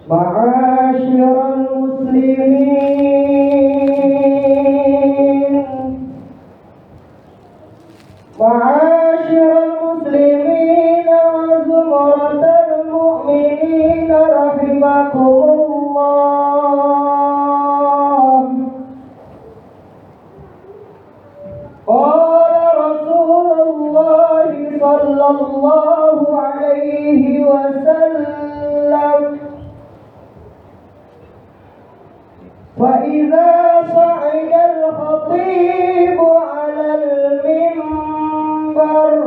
Ma'asyiral muslimin, ma'asyiral muslimin wa zumratal mu'minin rahimakumullah. Qala Rasulullah sallallahu alaihi wasallam, وإذا صعد الخطيب على المنبر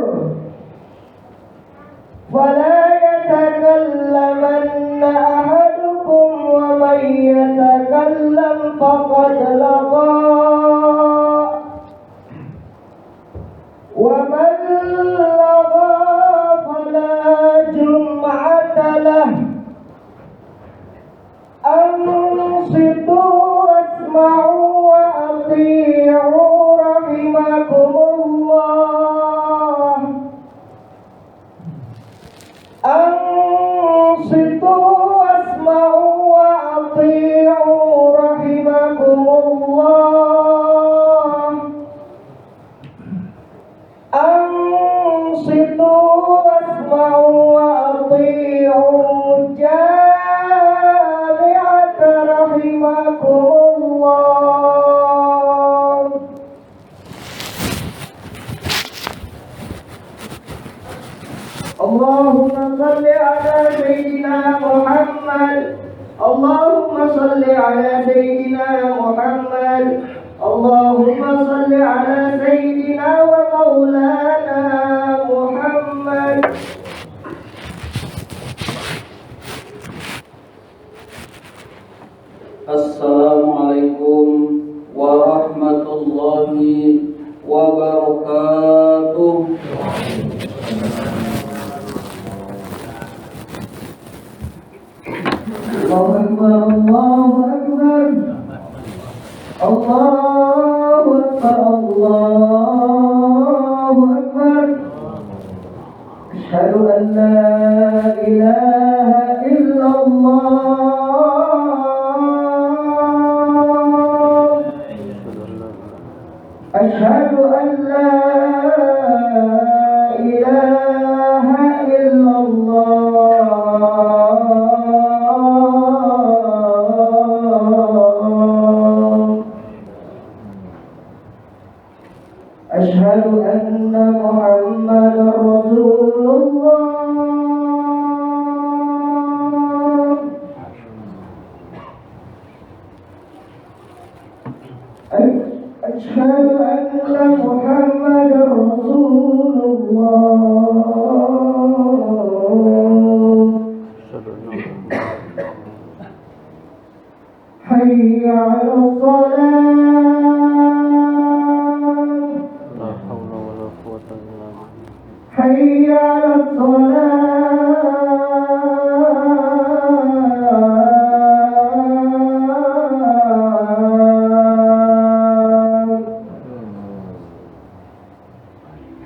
فلا يتكلمن أحدكم ومن يتكلم فقد لغى ومن لغى فلا جمعة له. أنصتوا واسمعوا وأطيعوا رحمكم الله. أنصتوا واسمعوا وأطيعوا رحمكم الله. أنصتوا واسمعوا وأطيعوا رحمكم الله. اللهم صل على سيدنا محمد. اللهم صل على سيدنا محمد. اللهم صل على سيدنا ومولانا محمد. Assalamualaikum warahmatullahi wabarakatuh. Allahu Akbar, Allahu Akbar, Allahu Akbar, Allahu Akbar. Asyhadu an la ilaha illallah. أشهد أن لا إله إلا الله. أشهد أن محمدا رسول الله. أشهد أن محمدا رسول الله. حي على الصلاة. لا حول ولا قوة إلا بالله. حي على الصلاة.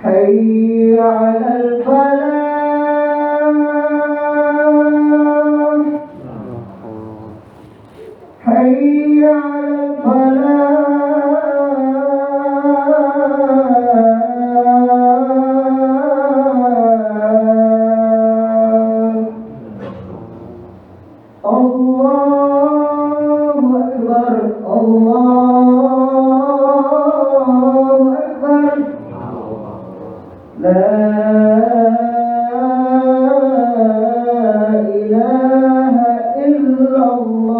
حي على الفلاح. حي على الفلاح. إله إلا الله.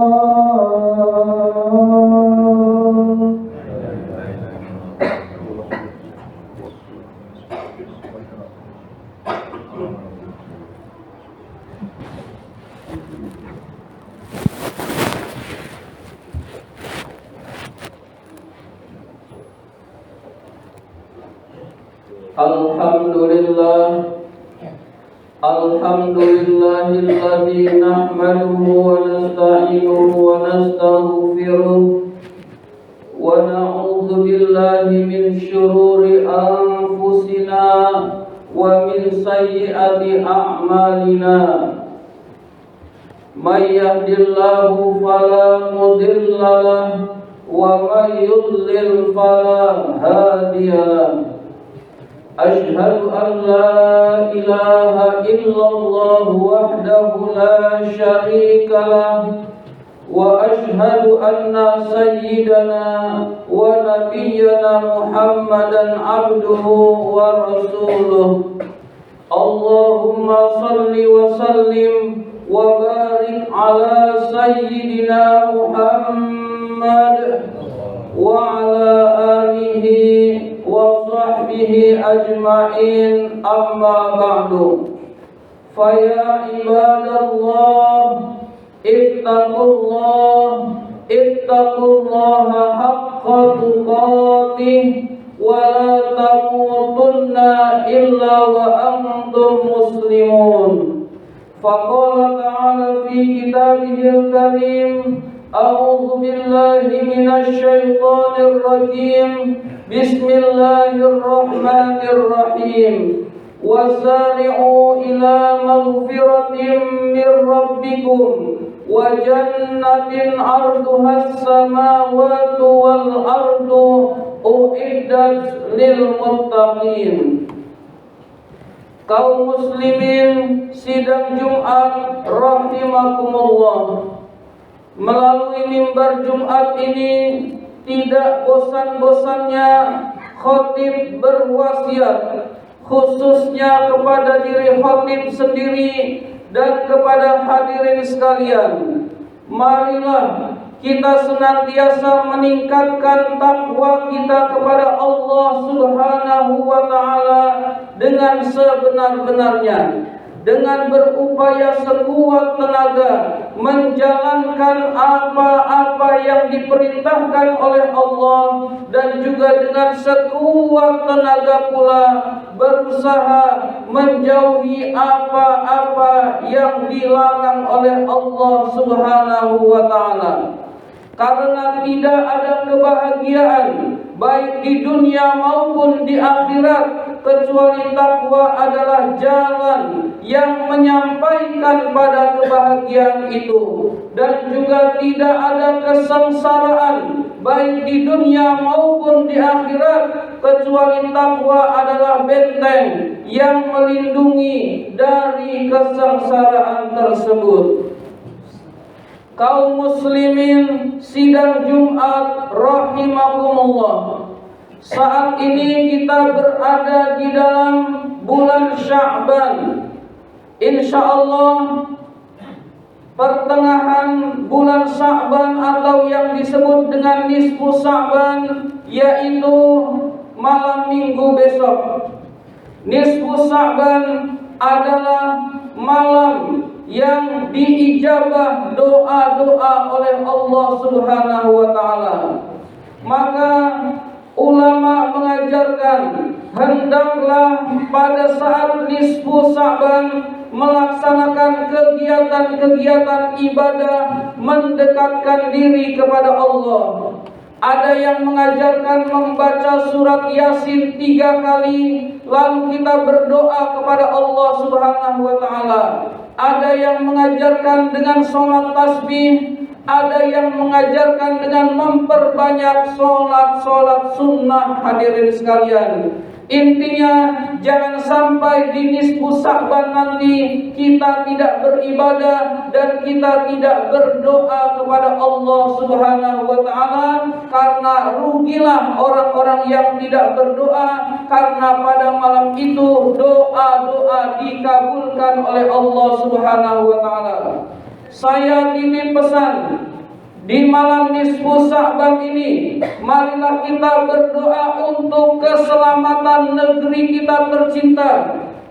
Alhamdulillahilladzi nahmaduhu wa nasta'inuhu wa nastaghfiruh wa na'udzu billahi min syururi anfusina wa min sayyiati a'malina. May yahdihillahu fala mudilla lahu wa may yudlil fala hadiya lahu. Ashhadu an la ilaha illallah wahdahu la syarika lah wa ashhadu anna sayyidana wa nabiyyana Muhammadan abduhu wa rasuluh. Allahumma salli wa sallim wa barik ala sayyidina Muhammad wa ala alihi wa sahbihi ajma'in, amma ba'du. Faya ibadallah ittaqullaha haqqa tuqatih wa la tamutunna illa wa antum muslimun. Faqala ta'ala fi kitabihil karim, a'udzu billahi minasy syaithanir rajim. Bismillahirrahmanirrahim. Wasari'u ila maghfiratin min rabbikum wa jannatin 'arduhas samawati wal ardu uiddat lil muttaqin. Kaum muslimin sidang Jumat rahimakumullah. Melalui mimbar Jumat ini tidak bosan-bosannya khatib berwasiat, khususnya kepada diri khatib sendiri dan kepada hadirin sekalian. Marilah kita senantiasa meningkatkan takwa kita kepada Allah Subhanahu wa ta'ala dengan sebenar-benarnya, dengan berupaya sekuat tenaga menjalankan apa-apa yang diperintahkan oleh Allah, dan juga dengan sekuat tenaga pula berusaha menjauhi apa-apa yang dilarang oleh Allah Subhanahu wa ta'ala. Karena tidak ada kebahagiaan baik di dunia maupun di akhirat kecuali takwa adalah jalan yang menyampaikan pada kebahagiaan itu. Dan juga tidak ada kesengsaraan baik di dunia maupun di akhirat kecuali takwa adalah benteng yang melindungi dari kesengsaraan tersebut. Kaum muslimin sidang Jumat rahimakumullah. Saat ini kita berada di dalam bulan Sya'ban. Insyaallah pertengahan bulan Sya'ban atau yang disebut dengan nisfu Sya'ban, yaitu malam Minggu besok. Nisfu Sya'ban adalah malam yang diijabah doa-doa oleh Allah Subhanahu wa ta'ala. Maka ulama mengajarkan hendaklah pada saat nisfu Sya'ban melaksanakan kegiatan-kegiatan ibadah mendekatkan diri kepada Allah. Ada yang mengajarkan membaca surat Yasin 3 kali, lalu kita berdoa kepada Allah Subhanahu wa ta'ala. Ada yang mengajarkan dengan sholat tasbih, ada yang mengajarkan dengan memperbanyak sholat sunnah, hadirin sekalian. Intinya jangan sampai di nisfu Sya'ban nanti kita tidak beribadah dan kita tidak berdoa kepada Allah Subhanahu wa taala, karena rugilah orang-orang yang tidak berdoa, karena pada malam itu doa-doa dikabulkan oleh Allah Subhanahu wa taala. Saya titip pesan di malam nisfu Sya'ban ini, marilah kita berdoa untuk keselamatan negeri kita tercinta.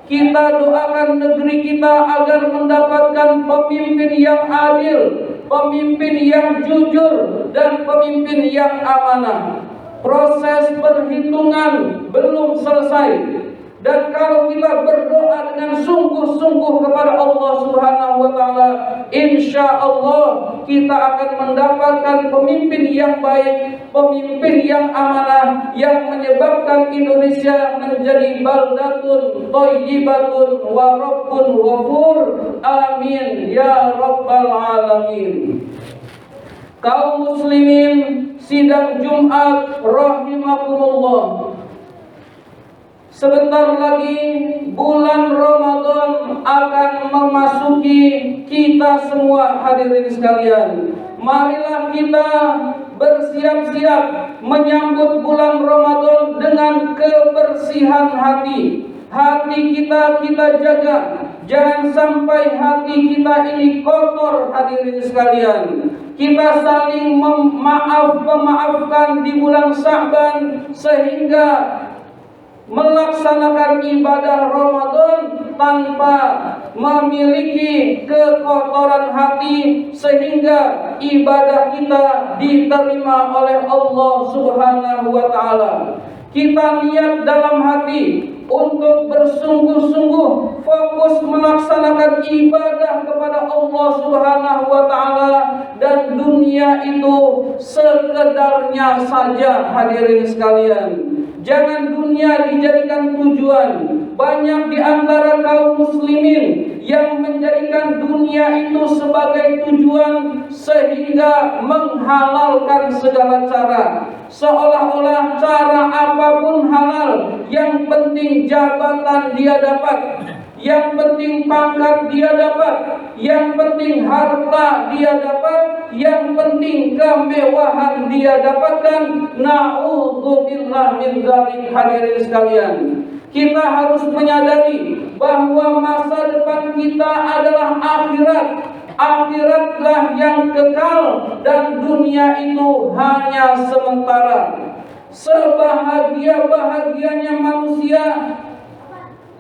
Kita doakan negeri kita agar mendapatkan pemimpin yang adil, pemimpin yang jujur, dan pemimpin yang amanah. Proses perhitungan belum selesai. Dan kalau kita berdoa dengan sungguh-sungguh kepada Allah Subhanahu wa taala, insya Allah kita akan mendapatkan pemimpin yang baik, pemimpin yang amanah, yang menyebabkan Indonesia menjadi baldatun thayyibatun wa rabbun ghafur. Amin ya rabbal alamin. Kaum muslimin sidang Jumat rahimakumullah. Sebentar lagi bulan Ramadan akan memasuki kita semua, hadirin sekalian. Marilah kita bersiap-siap menyambut bulan Ramadan dengan kebersihan hati. Hati kita jaga. Jangan sampai hati kita ini kotor, hadirin sekalian. Kita saling memaafkan di bulan Sya'ban sehingga melaksanakan ibadah Ramadan tanpa memiliki kekotoran hati, sehingga ibadah kita diterima oleh Allah Subhanahu wa taala. Kita niat dalam hati untuk bersungguh-sungguh fokus melaksanakan ibadah kepada Allah Subhanahu wa taala, dan dunia itu sekedarnya saja, hadirin sekalian. Jangan dunia dijadikan tujuan. Banyak di antara kaum muslimin yang menjadikan dunia itu sebagai tujuan sehingga menghalalkan segala cara. Seolah-olah cara apapun halal, yang penting jabatan dia dapat, yang penting pangkat dia dapat, yang penting harta dia dapat, yang penting kemewahan dia dapatkan. Na'udzubillah min dzalik, hadirin sekalian. Kita harus menyadari bahwa masa depan kita adalah akhirat. Akhiratlah yang kekal dan dunia itu hanya sementara. Sebahagia-bahagianya manusia,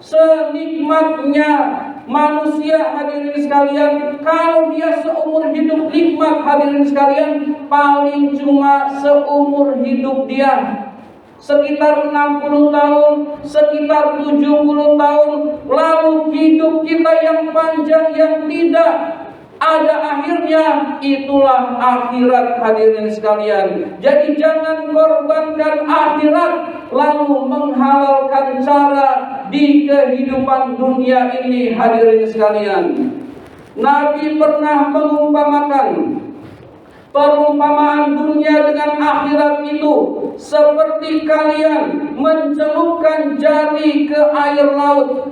senikmatnya manusia, hadirin sekalian, kalau dia seumur hidup nikmat, hadirin sekalian, paling cuma seumur hidup dia sekitar 60 tahun, sekitar 70 tahun. Lalu hidup kita yang panjang yang tidak ada akhirnya, itulah akhirat, hadirin sekalian. Jadi jangan korbankan akhirat lalu menghalalkan cara di kehidupan dunia ini, hadirin sekalian. Nabi pernah mengumpamakan perumpamaan dunia dengan akhirat itu seperti kalian mencelupkan jari ke air laut.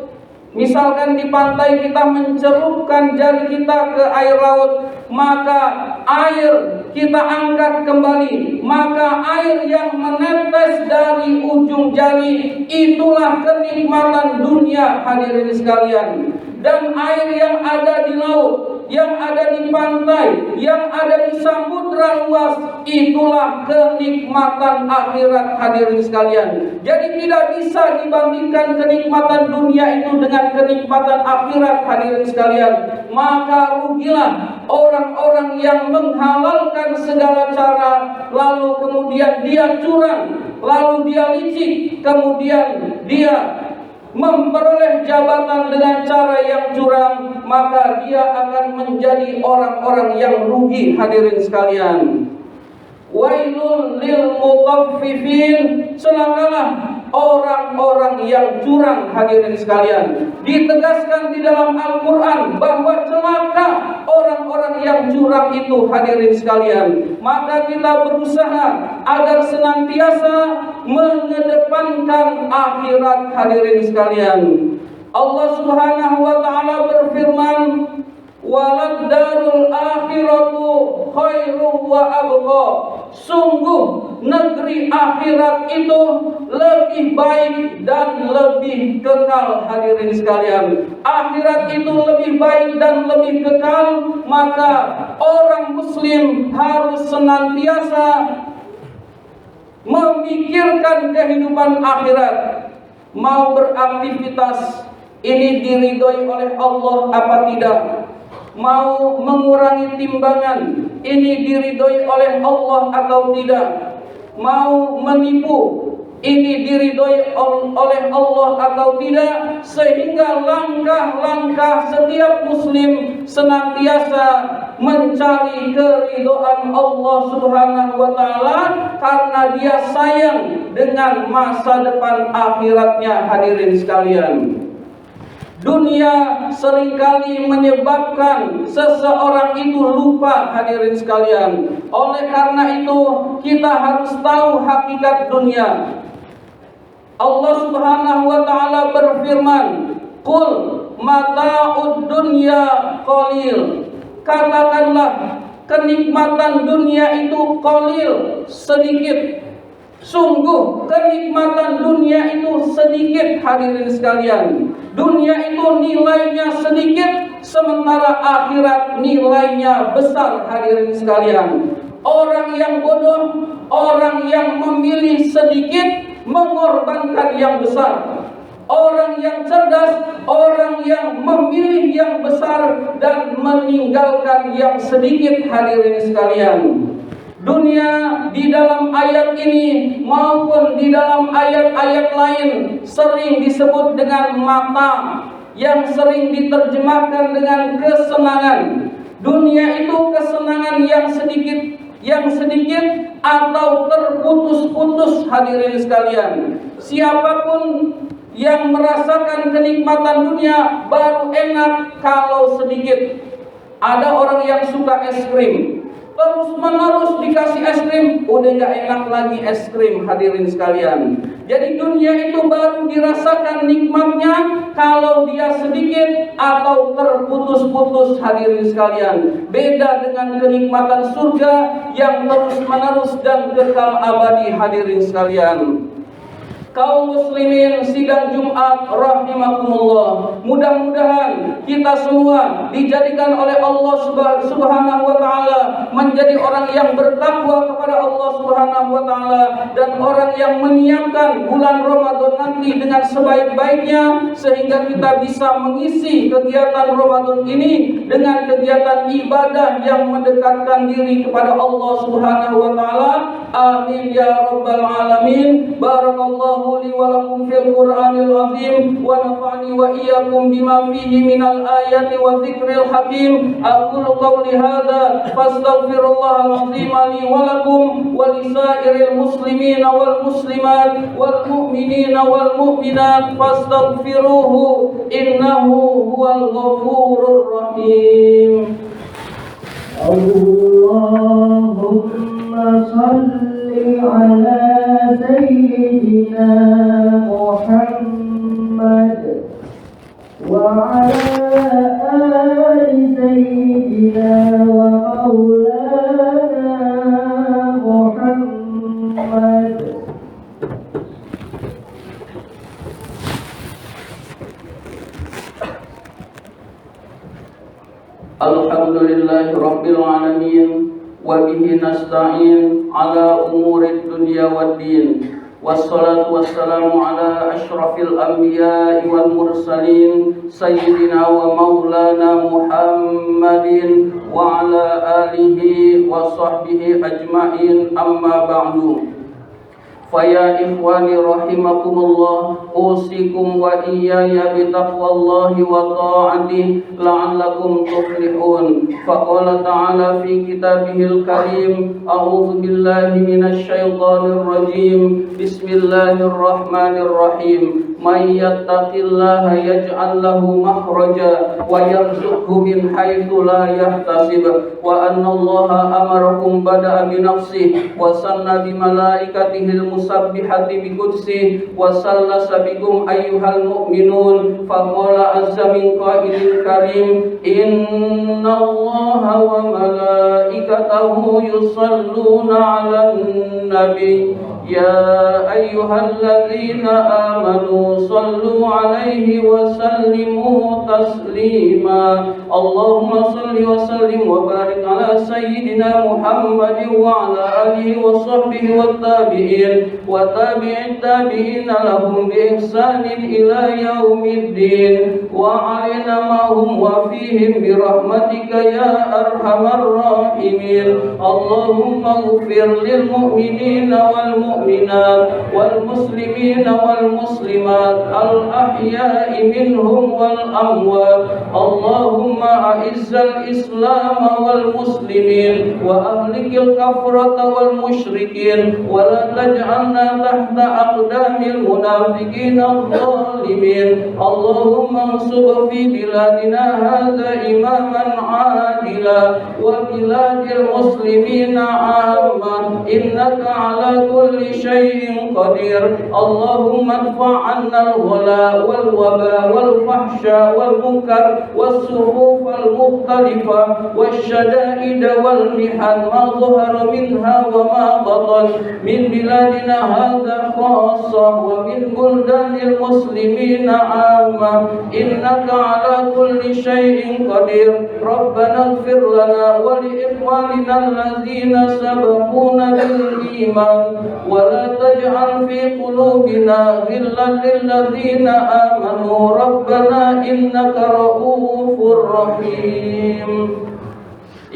Misalkan di pantai kita mencelupkan jari kita ke air laut, maka air kita angkat kembali, maka air yang menetes dari ujung jari itulah kenikmatan dunia, hadirin sekalian. Dan air yang ada di laut, yang ada di pantai, yang ada di samudra luas, itulah kenikmatan akhirat, hadirin sekalian. Jadi tidak bisa dibandingkan kenikmatan dunia itu dengan kenikmatan akhirat, hadirin sekalian. Maka rugilah orang-orang yang menghalalkan segala cara, lalu kemudian dia curang, lalu dia licik, kemudian dia memperoleh jabatan dengan cara yang curang, maka dia akan menjadi orang-orang yang rugi, hadirin sekalian. Wailul lil mutaffifin, celakalah orang-orang yang curang, hadirin sekalian. Ditegaskan di dalam Al-Quran bahwa celaka orang-orang yang curang itu, hadirin sekalian. Maka kita berusaha agar senantiasa mengedepankan akhirat, hadirin sekalian. Allah Subhanahu wa taala berfirman, walad darul akhiratu khairu wa abqa. Sungguh negeri akhirat itu lebih baik dan lebih kekal, hadirin sekalian. Akhirat itu lebih baik dan lebih kekal, maka orang muslim harus senantiasa memikirkan kehidupan akhirat. Mau beraktivitas ini diridhoi oleh Allah apa tidak? Mau mengurangi timbangan ini diridhoi oleh Allah atau tidak? Mau menipu ini diridhoi oleh Allah atau tidak? Sehingga langkah-langkah setiap muslim senantiasa mencari keridhaan Allah Subhanahu wa taala karena dia sayang dengan masa depan akhiratnya, hadirin sekalian. Dunia seringkali menyebabkan seseorang itu lupa, hadirin sekalian. Oleh karena itu kita harus tahu hakikat dunia. Allah Subhanahu wa taala berfirman, "Qul mata'ud dunya qalil." Katakanlah kenikmatan dunia itu qalil, sedikit. Sungguh kenikmatan dunia itu sedikit, hadirin sekalian. Dunia itu nilainya sedikit, sementara akhirat nilainya besar, hadirin sekalian. Orang yang bodoh, orang yang memilih sedikit, mengorbankan yang besar. Orang yang cerdas, orang yang memilih yang besar dan meninggalkan yang sedikit, hadirin sekalian. Dunia di dalam ayat ini maupun di dalam ayat-ayat lain sering disebut dengan mata, yang sering diterjemahkan dengan kesenangan. Dunia itu kesenangan yang sedikit atau terputus-putus, hadirin sekalian. Siapapun yang merasakan kenikmatan dunia baru enak kalau sedikit. Ada orang yang suka es krim, terus menerus dikasih es krim, udah gak enak lagi es krim, hadirin sekalian. Jadi dunia itu baru dirasakan nikmatnya kalau dia sedikit atau terputus-putus, hadirin sekalian. Beda dengan kenikmatan surga yang terus menerus dan kekal abadi, hadirin sekalian. Kaum muslimin sidang Jumat rahimakumullah, mudah-mudahan kita semua dijadikan oleh Allah Subhanahu wa taala menjadi orang yang bertakwa kepada Allah Subhanahu wa taala dan orang yang menyiapkan bulan Ramadan nanti dengan sebaik-baiknya, sehingga kita bisa mengisi kegiatan Ramadan ini dengan kegiatan ibadah yang mendekatkan diri kepada Allah Subhanahu wa taala. Amin ya rabbal alamin. Barakallahu li wa lakum fil Qur'anil azim wa nafa'ani wa iyyakum bima fihi minal ayati wa dzikril hakim. Aqulu qawli hadza fastaghfirullahal azim li wa lakum wa lisairil muslimina wal muslimat wal mu'minina wal mu'minat fastaghfiruhu innahu huwal ghafurur rahim. Allahumma salli ala sayyidina Muhammad wa ala ali sayyidina wa maulana Muhammad. Alhamdulillahi rabbil alamin wa bihi nasta'in ala umurid dunya waddin. Wassalatu wassalamu ala asyrafil anbiya'i wal mursalin sayyidina wa maulana Muhammadin wa ala alihi wa sahbihi ajma'in, amma ba'du. Faya ikhwani rahimakumullah, أوصيكم وإياي بتقوى الله وطاعته لعلكم تفلحون. فقال تعالى في كتابه الكريم: أعوذ بالله من الشيطان الرجيم. بسم الله الرحمن الرحيم. من يتق الله يجعل له مخرجا ويرزقه من حيث لا يحتسب وأن الله أمركم بدأ بنفسه وثنى بملائكته المسبحة بقدسه وثلث بكم أيها المؤمنون. فقال عز من قائل كريم: إن الله وملائكته يصلون على النبي يا أيها الذين آمنوا صلوا عليه وسلموا تسليما. اللهم صل وسلم وبارك على سيدنا محمد وعلى آله وصحبه والتابعين وتابع التابعين لهم بإحسان إلى يوم الدين وعلينا معهم وفيهم برحمتك يا أرحم الراحمين. اللهم اغفر للمؤمنين والمؤمنات والمسلمين والمسلمات الأحياء منهم والأموات. اللهم أعز الإسلام والمسلمين وأهلك الكفرة والمشركين ولا تجعلنا تحت أقدام المنافقين الظالمين. اللهم انصر في بلادنا هذا إماما عادلا وبلاد المسلمين عامة إنك على كل شيء قدير. اللهم ادفع عنا الغلاء والوباء والفحشاء والمنكر والصفوف المختلفة والشدائد والمحن ما ظهر منها وما بطن من بلادنا هذا خاصة ومن بلدان المسلمين عامة إنك على كل شيء قدير. ربنا اغفر لنا ولإخواننا الذين سبقونا بالإيمان ولا تجعل في قلوبنا غلا للذين آمنوا ربنا إنك رؤوف رحيم.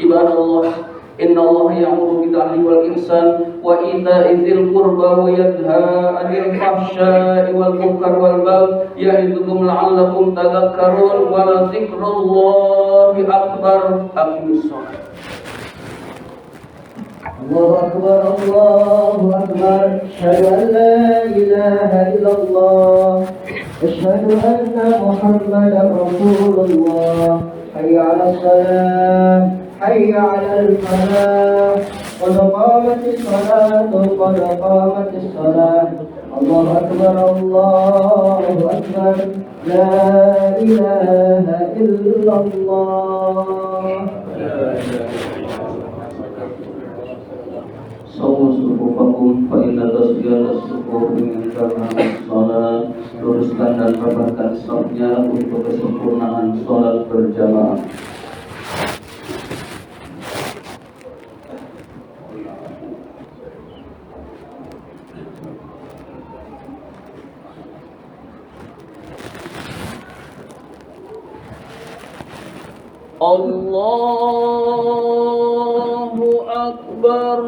عباد الله إن الله يأمر بالعدل والإحسان وإيتاء ذي القربى وينهى عن الفحشاء والمنكر والبغي يعظكم لعلكم تذكرون ولذكر الله أكبر. أقم الصلاة. الله أكبر الله أكبر. أشهد أن لا إله إلا الله. أشهد أن محمدا رسول الله. حي على الصلاة حي على الفلاح قد قامت الصلاة قد قامت الصلاة. الله أكبر الله أكبر. لا إله إلا الله. Sawu sufufakum fa inna tasbiyah as-sufuf min karamatis shalah. Luruskan dan rapatkan safnya untuk kesempurnaan salat berjamaah. Allahu Akbar.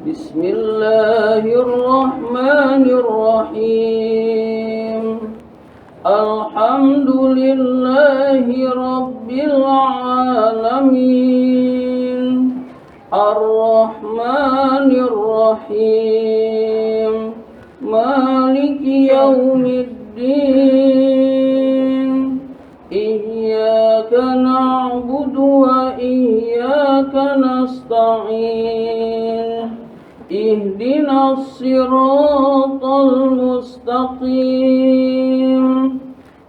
Bismillahirrahmanirrahim. Alhamdulillahi Rabbil Alamin. Ar-Rahmanir-Rahim. Maliki Yawmiddin. Iyyaka na'budu wa iyyaka nasta'in. Ihdinas siratal mustaqim.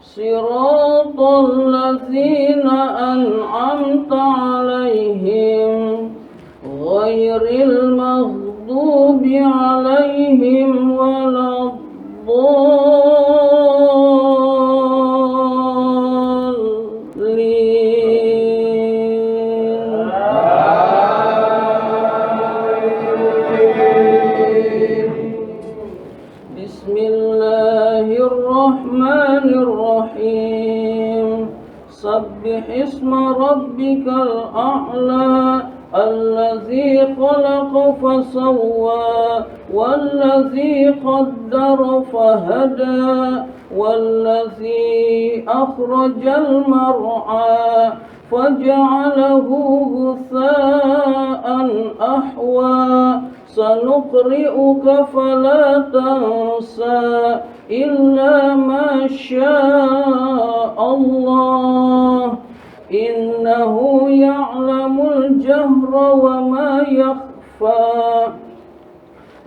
Siratal ladzina an'amta 'alaihim ghairil maghdubi 'alaihim waladdallin. Bismillahirrahmanirrahim. ربك الأعلى الذي خلق فسوى والذي قدر فهدى والذي أخرج المرعى فجعله غثاء أحوى سنقرئك فلا تنسى إلا ما شاء الله إنه يعلم الجهر وما يخفى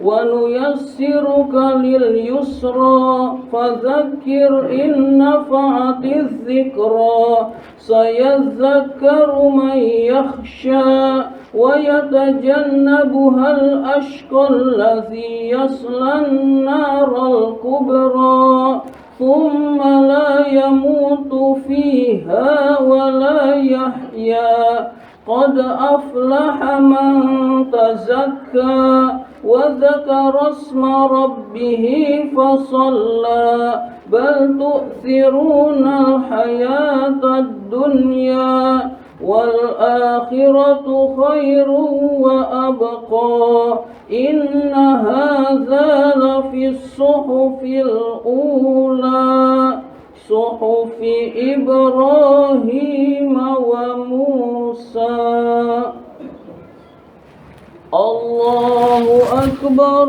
ونيسرك لليسرى فذكر إن نفعت الذكرى سيذكر من يخشى ويتجنبها الأشقى الذي يصلى النار الكبرى ثم لا يموت فيها ولا يحيا قد أفلح من تزكى وذكر اسم ربه فصلى بل تؤثرون الحياة الدنيا والآخرة خير وأبقى إن هذا لفي الصحف الأولى صحف إبراهيم وموسى. الله أكبر.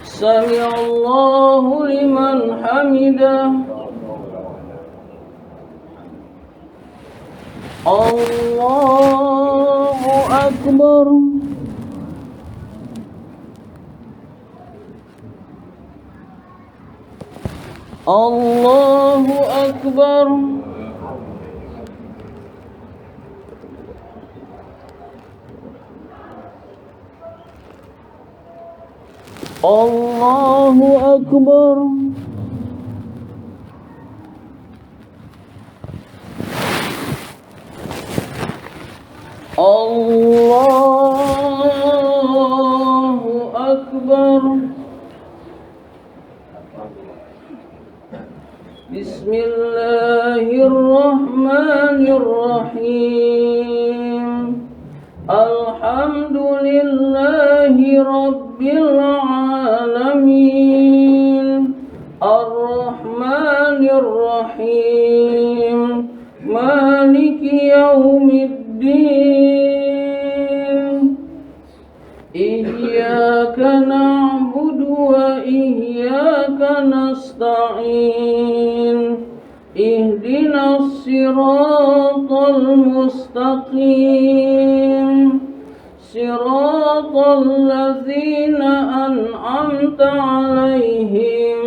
سمع الله لمن حمده. الله أكبر. الله أكبر. الله أكبر. الله أكبر. بسم الله الرحمن الرحيم. الحمد لله رب العالمين الرحمن الرحيم مالك يوم الدين إياك نعبد وإياك نستعين اهدنا الصراط المستقيم صراط الذين أنعمت عليهم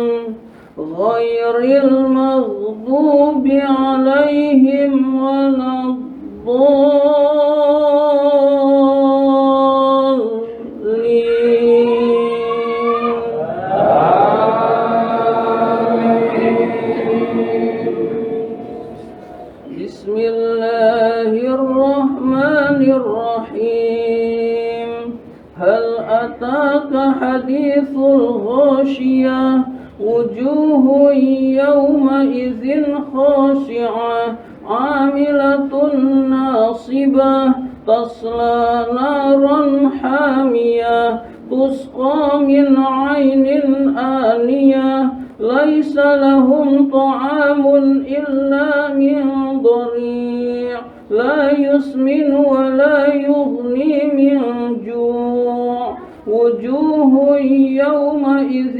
غير المغضوب عليهم ولا بسم الله الرحمن الرحيم. هل أتاك حديث الغاشية وجوه يومئذ خاشعة عاملة ناصبة تصلى نارا حامية تسقى من عين آنية ليس لهم طعام إلا من ضريع لا يسمن ولا يغني من جوع وجوه يومئذ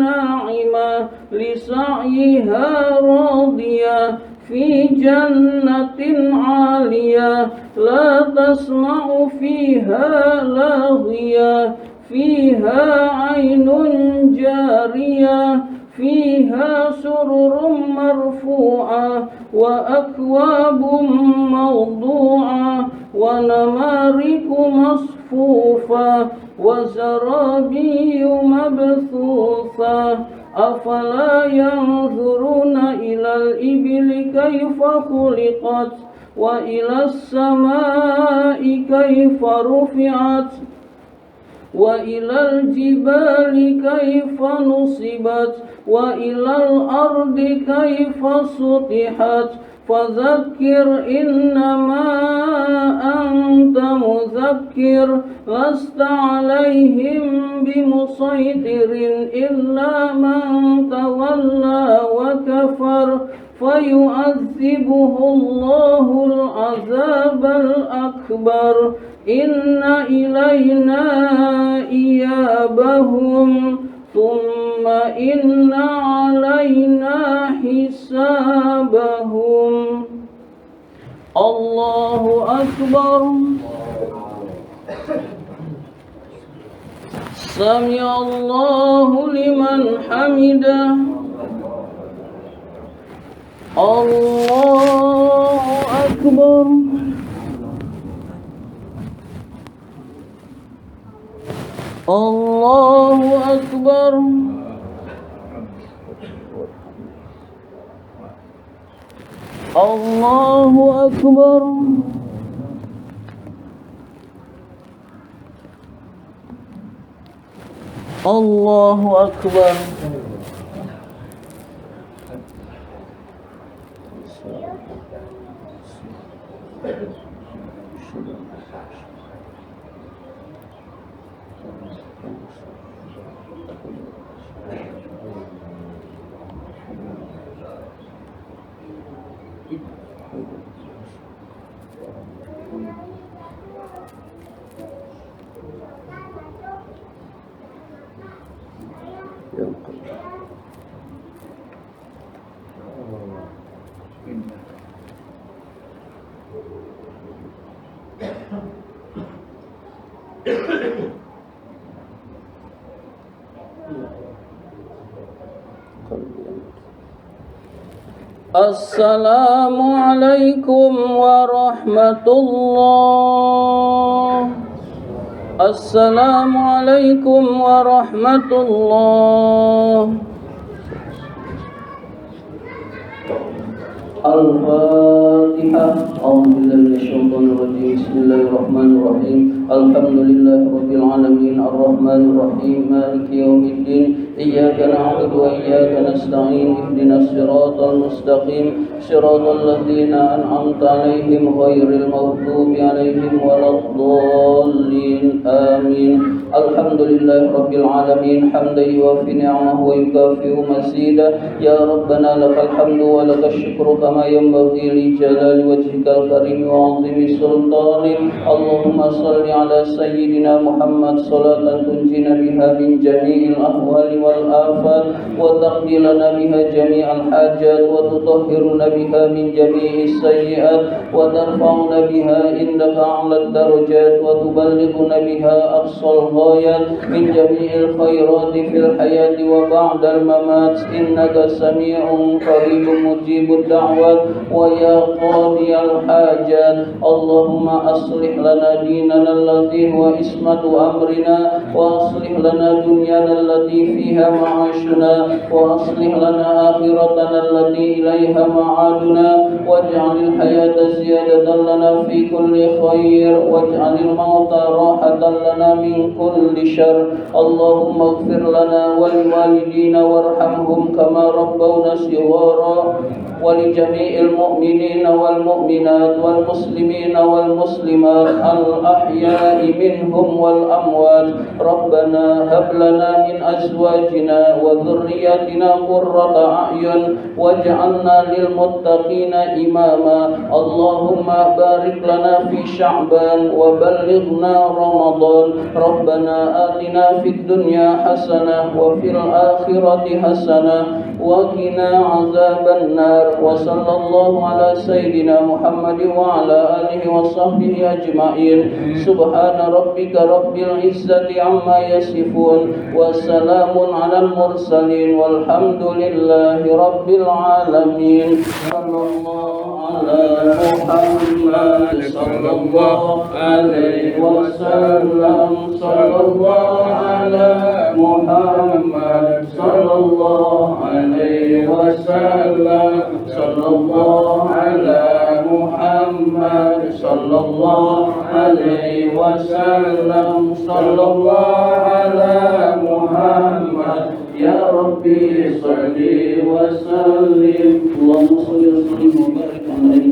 ناعمة لسعيها راضية في جنة عالية لا تسمع فيها لاغية فيها عين جارية فيها سرر مرفوعة وأكواب موضوعة ونمارق مصفوفة وزرابي مبثوثة أفلا ينظرون إلى الإبل كيف خلقت وإلى السماء كيف رفعت وإلى الجبال كيف نصبت وإلى الأرض كيف سطحت فذكر إنما أنت مذكر لست عليهم بمسيطر إلا من تولى وكفر فيعذبه الله العذاب الأكبر إن إلينا إيابهم ثم إن علينا حسابهم. الله أكبر. سمع الله لمن حمده. الله أكبر. الله أكبر. الله أكبر. الله أكبر. السلام عليكم ورحمة الله. السلام عليكم ورحمة الله. الفاتحة. أعوذ بالله من الشيطان الرجيم. بسم الله الرحمن الرحيم. الحمد لله رب العالمين الرحمن الرحيم مالك يوم الدين إياك نعبد وإياك نستعين اهدنا الصراط المستقيم صراط الذين أنعمت عليهم غير المغضوب عليهم ولا الضالين آمين. الحمد لله رب العالمين حمدا يوافي نعمه ويكافئ مزيدا. يا ربنا لك الحمد ولك الشكر كما ينبغي لجلال وجهك الكريم وعظيم سلطانك. اللهم صل على سيدنا محمد صلاة تنجينا بها من جميع الأهوال والآفات وتقضي لنا بها جميع الحاجات وتطهرنا بها من جميع السيئات وترفعنا بها عندك أعلى الدرجات وتبلغنا بها أقصى الغايات من جميع الخيرات في الحياة وبعد الممات إنك سميع قريب مجيب الدعوات ويا قاضي الحاجات. اللهم أصلح لنا ديننا الذي هو عصمة أمرنا وأصلح لنا دنيانا التي فيها معاشنا وأصلح لنا آخرتنا التي إليها معادنا واجعل الحياة زيادة لنا في كل خير واجعل الموت راحة لنا من كل شر. اللهم اغفر لنا ولوالدينا وارحمهم كما ربونا صغارا ولجميع المؤمنين والمؤمنات والمسلمين والمسلمات الأحياء منهم والأموات. ربنا هب لنا من أزواجنا وذرياتنا قرة أعين واجعلنا للمتقين إماما. اللهم بارك لنا في شعبان وبلغنا رمضان. ربنا آتنا في الدنيا حسنة وفي الآخرة حسنة وقنا عذاب النار. وصلى الله على سيدنا محمد وعلى آله وصحبه أجمعين. سبحان ربك رب العزة عما يصفون وسلام على المرسلين والحمد لله رب العالمين. صلى الله على محمد صلى الله عليه وسلم. صلى الله على محمد صلى الله عليه وسلم. صلى الله على محمد صلى الله عليه وسلم صلى الله على محمد يا ربي صل وسلم اللهم صل وسلم